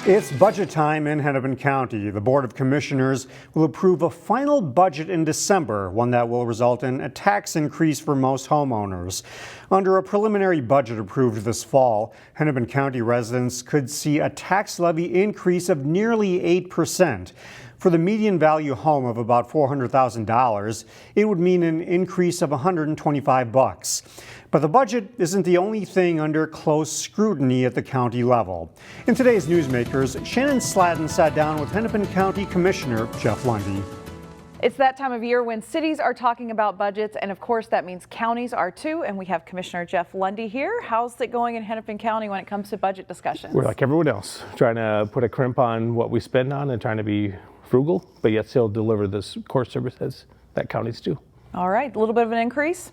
It's budget time in Hennepin County. The Board of Commissioners will approve a final budget in December, one that will result in a tax increase for most homeowners. Under a preliminary budget approved this fall, Hennepin County residents could see a tax levy increase of nearly 8%. For the median value home of about $400,000, it would mean an increase of $125. But the budget isn't the only thing under close scrutiny at the county level. In today's Newsmakers, Shannon Sladden sat down with Hennepin County Commissioner Jeff Lunde. It's that time of year when cities are talking about budgets, and of course that means counties are too, and we have Commissioner Jeff Lunde here. How's it going in Hennepin County when it comes to budget discussions? We're like everyone else, trying to put a crimp on what we spend on and trying to be frugal, but yet still deliver this core services that counties do. All right, a little bit of an increase?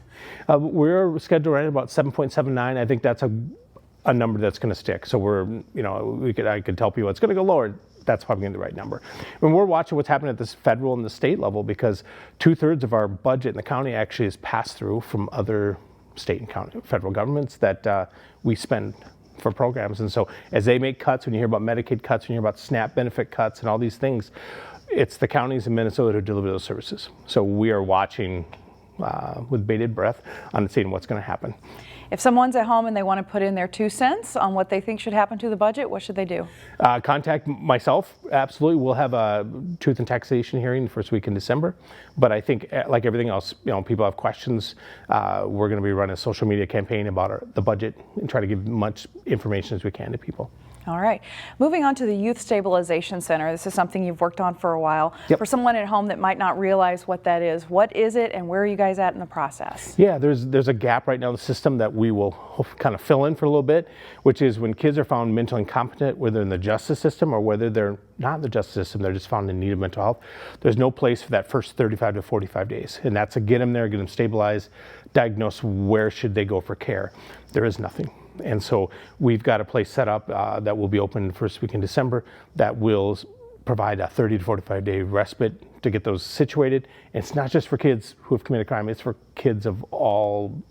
We're scheduled right at about 7.79. I think that's a number that's going to stick. So I could tell people it's going to go lower. That's probably going to be the right number. When we're watching what's happening at this federal and the state level, because 2/3 of our budget in the county actually is passed through from other state and county federal governments that we spend for programs. And so as they make cuts, when you hear about Medicaid cuts, when you hear about SNAP benefit cuts and all these things, it's the counties in Minnesota who deliver those services. So we are watching with bated breath on seeing what's going to happen. If someone's at home and they want to put in their 2 cents on what they think should happen to the budget, what should they do? Contact myself. Absolutely. We'll have a truth and taxation hearing the first week in December. But I think, like everything else, people have questions. We're going to be running a social media campaign about the budget and try to give much information as we can to people. All right. Moving on to the Youth Stabilization Center. This is something you've worked on for a while. Yep. For someone at home that might not realize what that is, what is it and where are you guys at in the process? Yeah, there's a gap right now in the system that we will kind of fill in for a little bit, which is when kids are found mentally incompetent, whether in the justice system or whether they're not in the justice system, they're just found in need of mental health. There's no place for that first 35 to 45 days. And that's to get them there, get them stabilized, diagnose where should they go for care. There is nothing. And so we've got a place set up that will be open first week in December that will provide a 30 to 45 day respite to get those situated. And it's not just for kids who have committed crime, it's for kids of all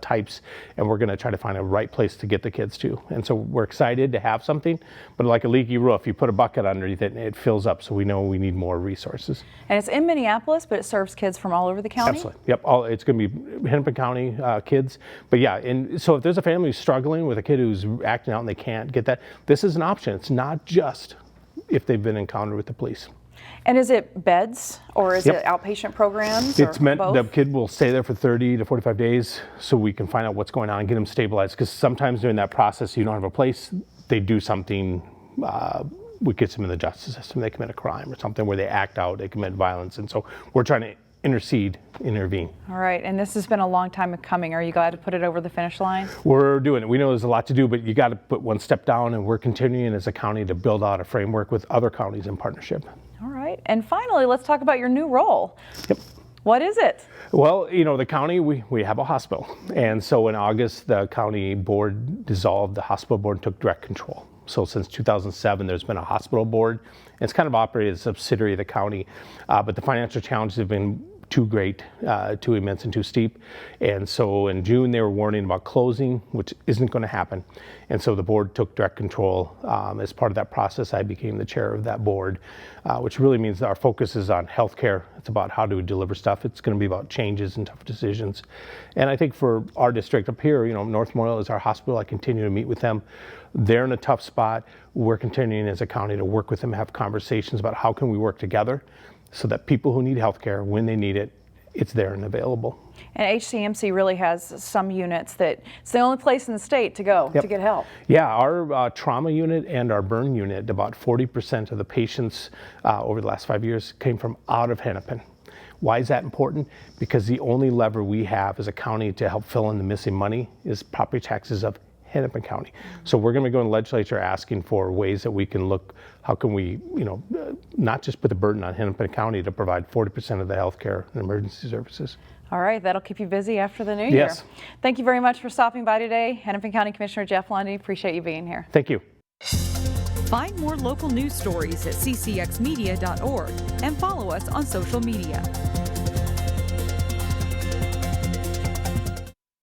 types, and we're going to try to find a right place to get the kids to. And so we're excited to have something, but like a leaky roof, you put a bucket underneath it and it fills up, so we know we need more resources. And it's in Minneapolis, but it serves kids from all over the county? Absolutely. Yep. It's going to be Hennepin County kids. But yeah, and so if there's a family who's struggling with a kid who's acting out and they can't get that, this is an option. It's not just if they've been encountered with the police. And is it beds or is it outpatient programs? It's meant both? The kid will stay there for 30 to 45 days so we can find out what's going on and get them stabilized. Because sometimes during that process, you don't have a place, they do something, we get them in the justice system, they commit a crime or something where they act out, they commit violence. And so we're trying to intervene. All right, and this has been a long time coming. Are you glad to put it over the finish line? We're doing it. We know there's a lot to do, but you got to put one step down, and we're continuing as a county to build out a framework with other counties in partnership. All right, and finally, let's talk about your new role. Yep. What is it? Well, the county, we have a hospital. And so in August, the county board dissolved, the hospital board took direct control. So since 2007, there's been a hospital board. It's kind of operated as a subsidiary of the county, but the financial challenges have been too great, too immense and too steep. And so in June, they were warning about closing, which isn't going to happen. And so the board took direct control. As part of that process, I became the chair of that board, which really means that our focus is on healthcare. It's about how do we deliver stuff. It's going to be about changes and tough decisions. And I think for our district up here, North Memorial is our hospital. I continue to meet with them. They're in a tough spot. We're continuing as a county to work with them, have conversations about how can we work together so that people who need health care, when they need it, it's there and available. And HCMC really has some units that it's the only place in the state to go to get help. Yeah, our trauma unit and our burn unit, about 40% of the patients over the last 5 years came from out of Hennepin. Why is that important? Because the only lever we have as a county to help fill in the missing money is property taxes of Hennepin County. So we're going to go in the legislature asking for ways that we can look, how can we, not just put the burden on Hennepin County to provide 40% of the health care and emergency services. All right, that'll keep you busy after the new year. Yes. Thank you very much for stopping by today. Hennepin County Commissioner Jeff Lunde, appreciate you being here. Thank you. Find more local news stories at ccxmedia.org and follow us on social media.